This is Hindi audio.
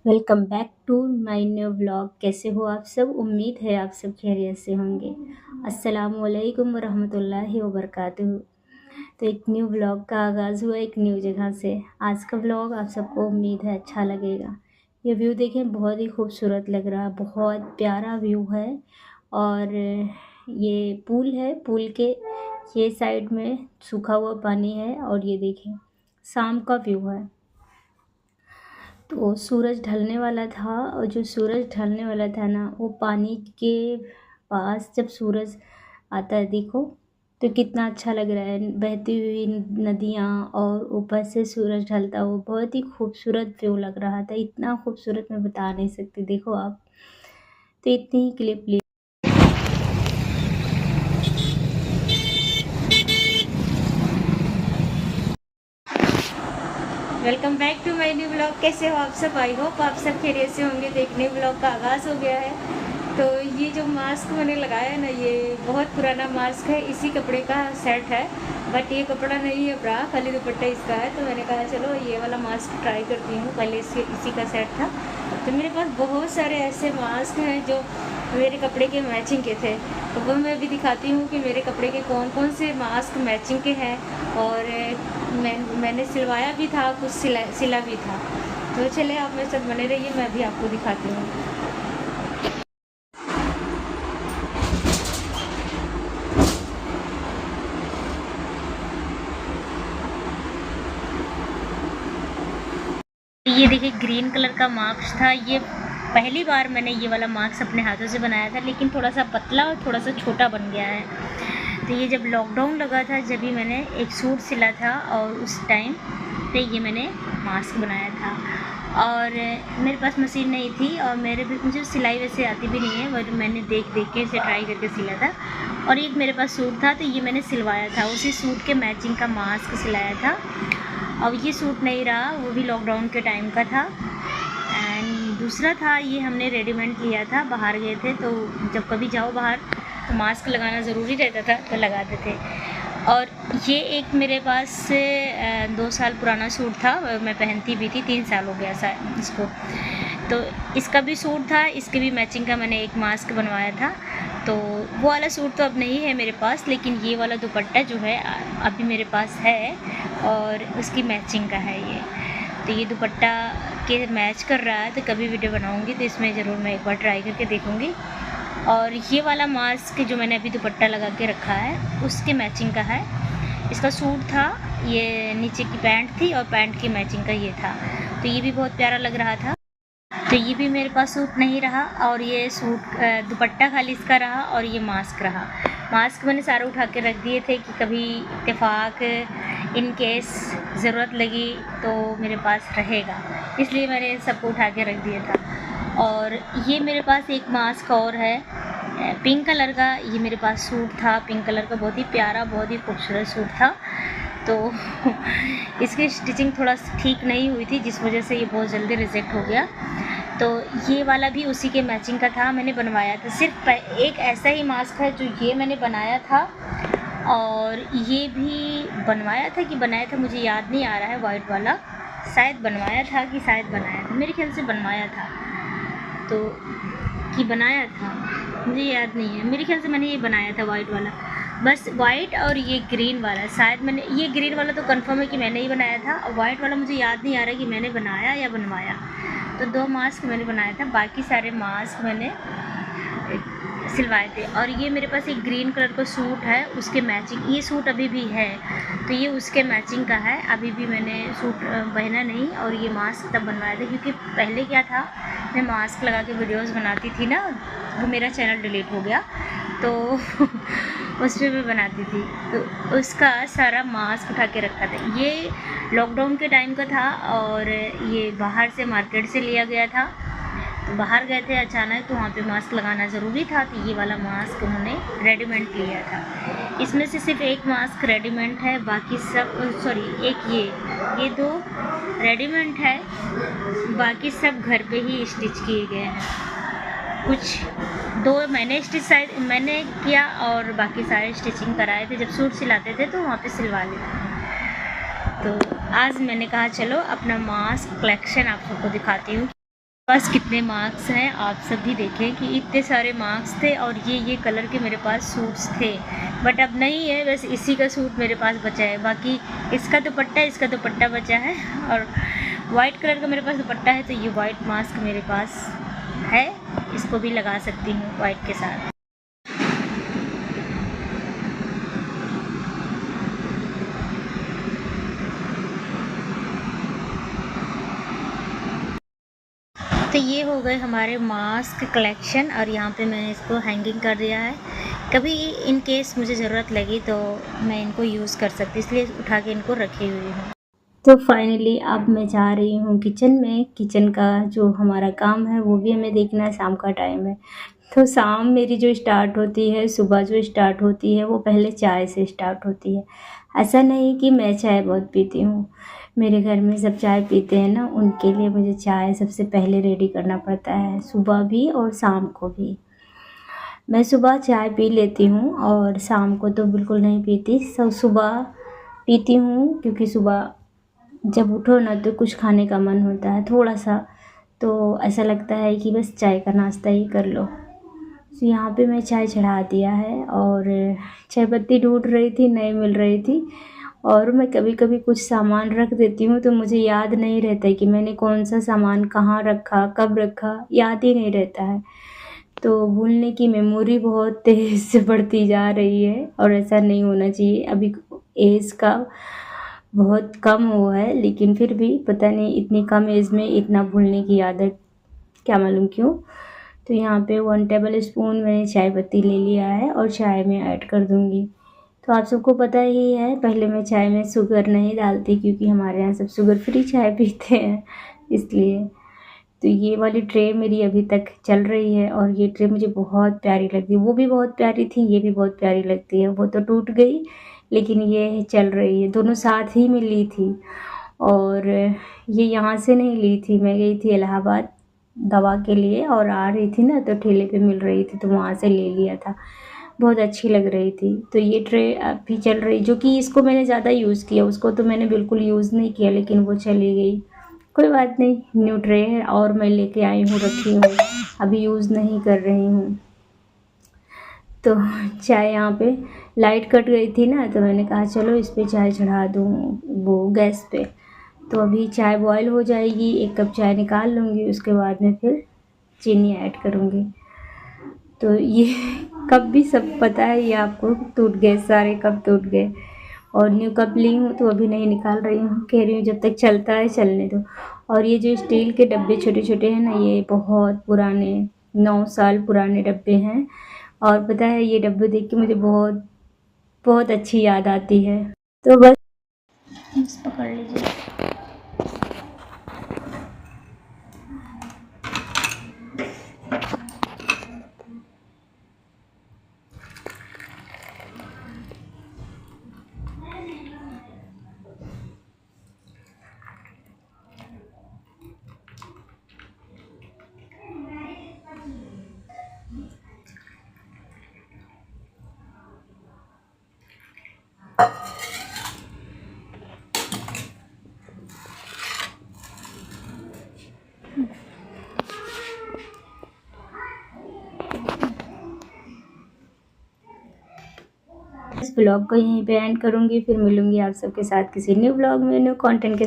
Welcome back to my new vlog. कैसे हो आप सब? उम्मीद है आप सब खैरियत से होंगे। अस्सलामु अलैकुम वरहमतुल्लाहि वबरकातुहू। तो एक न्यू व्लॉग का आगाज़ हुआ एक न्यू जगह से। आज का व्लॉग आप सबको उम्मीद है अच्छा लगेगा। ये व्यू देखें, बहुत ही खूबसूरत लग रहा है, बहुत प्यारा व्यू है। और ये पुल है, पुल के ये साइड में सूखा हुआ पानी है और ये देखें शाम का व्यू है। तो सूरज ढलने वाला था और जो सूरज ढलने वाला था ना, वो पानी के पास जब सूरज आता है देखो तो कितना अच्छा लग रहा है। बहती हुई नदियाँ और ऊपर से सूरज ढलता हुआ बहुत ही खूबसूरत व्यू लग रहा था। इतना खूबसूरत मैं बता नहीं सकती। देखो आप, तो इतनी ही क्लिप ली। Welcome back to my new blog. कैसे हो आप सब? आई होप आप सब खैरियत से होंगे। तो एक न्यू ब्लॉग का आगाज़ हो गया है। तो ये जो मास्क मैंने लगाया है ना, ये बहुत पुराना मास्क है, इसी कपड़े का सेट है। बट ये कपड़ा नहीं है ब्रा, खाली दुपट्टा इसका है। तो मैंने कहा चलो ये वाला मास्क ट्राई करती हूँ। पहले इसी का सेट था। तो मेरे पास बहुत सारे ऐसे मास्क हैं जो मेरे कपड़े के मैचिंग के थे। तो वो मैं भी दिखाती हूँ कि मेरे कपड़े के कौन कौन से मास्क मैचिंग के हैं। और मैंने सिलवाया भी था, कुछ सिला भी था। तो चले आप मेरे साथ बने रहिए, मैं भी आपको दिखाती हूँ। ये देखिए ग्रीन कलर का मास्क था। ये पहली बार मैंने ये वाला मास्क अपने हाथों से बनाया था, लेकिन थोड़ा सा पतला और थोड़ा सा छोटा बन गया है। तो ये जब लॉकडाउन लगा था, जब भी मैंने एक सूट सिला था और उस टाइम पे ये मैंने मास्क बनाया था। और मेरे पास मशीन नहीं थी और मुझे सिलाई वैसे आती भी नहीं है, बट मैंने देख देख के इसे ट्राई करके सिला था। और एक मेरे पास सूट था, तो ये मैंने सिलवाया था, उसी सूट के मैचिंग का मास्क सिलाया था। अब ये सूट नहीं रहा, वो भी लॉकडाउन के टाइम का था। एंड दूसरा था, ये हमने रेडीमेड लिया था, बाहर गए थे तो जब कभी जाओ बाहर तो मास्क लगाना ज़रूरी रहता था, तो लगाते थे। और ये एक मेरे पास 2 साल पुराना सूट था, मैं पहनती भी थी, 3 साल हो गया इसको। तो इसका भी सूट था, इसके भी मैचिंग का मैंने एक मास्क बनवाया था। तो वो वाला सूट तो अब नहीं है मेरे पास, लेकिन ये वाला दुपट्टा जो है अभी मेरे पास है और उसकी मैचिंग का है ये। तो ये दुपट्टा के मैच कर रहा है, तो कभी वीडियो बनाऊंगी तो इसमें ज़रूर मैं एक बार ट्राई करके देखूंगी। और ये वाला मास्क जो मैंने अभी दुपट्टा लगा के रखा है उसके मैचिंग का है। इसका सूट था, ये नीचे की पैंट थी और पैंट की मैचिंग का ये था। तो ये भी बहुत प्यारा लग रहा था। तो ये भी मेरे पास सूट नहीं रहा और ये सूट दुपट्टा खाली इसका रहा और ये मास्क रहा। मास्क मैंने सारे उठा के रख दिए थे कि कभी इत्तेफाक इन केस ज़रूरत लगी तो मेरे पास रहेगा, इसलिए मैंने सबको उठा के रख दिया था। और ये मेरे पास एक मास्क और है पिंक कलर का। ये मेरे पास सूट था पिंक कलर का, बहुत ही प्यारा, बहुत ही खूबसूरत सूट था। तो इसकी स्टिचिंग थोड़ा ठीक नहीं हुई थी, जिस वजह से ये बहुत जल्दी रिजेक्ट हो गया। तो ये वाला भी उसी के मैचिंग का था, मैंने बनवाया था। सिर्फ एक ऐसा ही मास्क है जो ये मैंने बनाया था, और ये भी बनवाया था कि बनाया था मुझे याद नहीं आ रहा है। वाइट वाला शायद बनवाया था कि शायद बनाया था, मेरे ख्याल से बनवाया था तो कि बनाया था, मुझे याद नहीं है। मेरे ख्याल से मैंने ये बनाया था वाइट वाला, बस वाइट। और ये ग्रीन वाला शायद मैंने, ये ग्रीन वाला तो कंफर्म है कि मैंने ही बनाया था, और वाइट वाला मुझे याद नहीं आ रहा कि मैंने बनाया या बनवाया। तो 2 मास्क मैंने बनाया था, बाकी सारे मास्क मैंने सिलवाए थे। और ये मेरे पास एक ग्रीन कलर का सूट है, उसके मैचिंग ये सूट अभी भी है, तो ये उसके मैचिंग का है। अभी भी मैंने सूट पहना नहीं, और ये मास्क तब बनवाया था क्योंकि पहले क्या था, मैं मास्क लगा के वीडियोस बनाती थी ना, वो मेरा चैनल डिलीट हो गया तो उस पर मैं बनाती थी, तो उसका सारा मास्क उठा के रखा था। ये लॉकडाउन के टाइम का था और ये बाहर से मार्केट से लिया गया था। तो बाहर गए थे अचानक, तो वहाँ पे मास्क लगाना ज़रूरी था, तो ये वाला मास्क उन्होंने रेडीमेड लिया था। इसमें से सिर्फ एक मास्क रेडीमेड है, बाकी सब सॉरी एक ये 2 रेडीमेड है, बाकी सब घर पे ही स्टिच किए गए हैं। कुछ 2 मैंने मैंने किया और बाकी सारे स्टिचिंग कराए थे। जब सूट सिलाते थे तो वहाँ पे सिलवा लेते थे। तो आज मैंने कहा चलो अपना मास्क कलेक्शन आप सबको दिखाती हूँ। पास कितने मार्क्स हैं आप सभी देखें कि इतने सारे मार्क्स थे और ये कलर के मेरे पास सूट्स थे, बट अब नहीं है, बस इसी का सूट मेरे पास बचा है। बाकी इसका दुपट्टा बचा है और वाइट कलर का मेरे पास दुपट्टा है, तो ये वाइट मास्क मेरे पास है, इसको भी लगा सकती हूँ वाइट के साथ। तो ये हो गए हमारे मास्क कलेक्शन और यहाँ पे मैंने इसको हैंगिंग कर दिया है। कभी इन केस मुझे ज़रूरत लगी तो मैं इनको यूज़ कर सकती, इसलिए उठा के इनको रखी हुई हूँ। तो फाइनली अब मैं जा रही हूँ किचन में। किचन का जो हमारा काम है वो भी हमें देखना है, शाम का टाइम है। तो शाम मेरी जो स्टार्ट होती है, सुबह जो स्टार्ट होती है वो पहले चाय से स्टार्ट होती है। ऐसा नहीं कि मैं चाय बहुत पीती हूँ, मेरे घर में सब चाय पीते हैं ना, उनके लिए मुझे चाय सबसे पहले रेडी करना पड़ता है, सुबह भी और शाम को भी। मैं सुबह चाय पी लेती हूँ और शाम को तो बिल्कुल नहीं पीती। सब सुबह पीती हूँ क्योंकि सुबह जब उठो ना तो कुछ खाने का मन होता है थोड़ा सा, तो ऐसा लगता है कि बस चाय का नाश्ता ही कर लो। तो यहाँ पे मैं चाय चढ़ा दिया है और चाय पत्ती ढूंढ रही थी, नहीं मिल रही थी। और मैं कभी कभी कुछ सामान रख देती हूँ तो मुझे याद नहीं रहता है कि मैंने कौन सा सामान कहाँ रखा, कब रखा, याद ही नहीं रहता है। तो भूलने की मेमोरी बहुत तेज़ से बढ़ती जा रही है और ऐसा नहीं होना चाहिए। अभी एज का बहुत कम हुआ है, लेकिन फिर भी पता नहीं इतनी कम एज में इतना भूलने की आदत, क्या मालूम क्यों। तो यहाँ पे 1 टेबल स्पून मैंने चाय पत्ती ले लिया है और चाय में ऐड कर दूँगी। तो आप सबको पता ही है, पहले मैं चाय में शुगर नहीं डालती क्योंकि हमारे यहाँ सब शुगर फ्री चाय पीते हैं, इसलिए। तो ये वाली ट्रे मेरी अभी तक चल रही है और ये ट्रे मुझे बहुत प्यारी लगती है। वो भी बहुत प्यारी थी, ये भी बहुत प्यारी लगती है। वो तो टूट गई, लेकिन ये चल रही है। दोनों साथ ही में ली थी और ये यहाँ से नहीं ली थी, मैं गई थी इलाहाबाद दवा के लिए और आ रही थी ना, तो ठेले पे मिल रही थी तो वहाँ से ले लिया था। बहुत अच्छी लग रही थी। तो ये ट्रे अभी चल रही, जो कि इसको मैंने ज़्यादा यूज़ किया, उसको तो मैंने बिल्कुल यूज़ नहीं किया, लेकिन वो चली गई। कोई बात नहीं, न्यू ट्रे है और मैं लेके आई हूँ, रखी हूँ, अभी यूज़ नहीं कर रही हूँ। तो चाय यहाँ पे लाइट कट गई थी ना, तो मैंने कहा चलो इस पे चाय चढ़ा दूँ वो गैस पे। तो अभी चाय बॉयल हो जाएगी, 1 कप चाय निकाल लूँगी, उसके बाद में फिर चीनी ऐड करूँगी। तो ये कप भी सब पता है, ये आपको टूट गए, सारे कप टूट गए और न्यू कप ली हूँ तो अभी नहीं निकाल रही हूँ, कह रही हूँ जब तक चलता है चलने दो। और ये जो स्टील के डब्बे छोटे छोटे हैं ना, ये बहुत पुराने, 9 साल पुराने डब्बे हैं। और पता है ये डब्बे देख के मुझे बहुत बहुत अच्छी याद आती है। तो बस पकड़ लीजिए। इस ब्लॉग को यहीं पे एंड करूँगी, फिर मिलूँगी आप सबके साथ किसी न्यू ब्लॉग में, न्यू कंटेंट के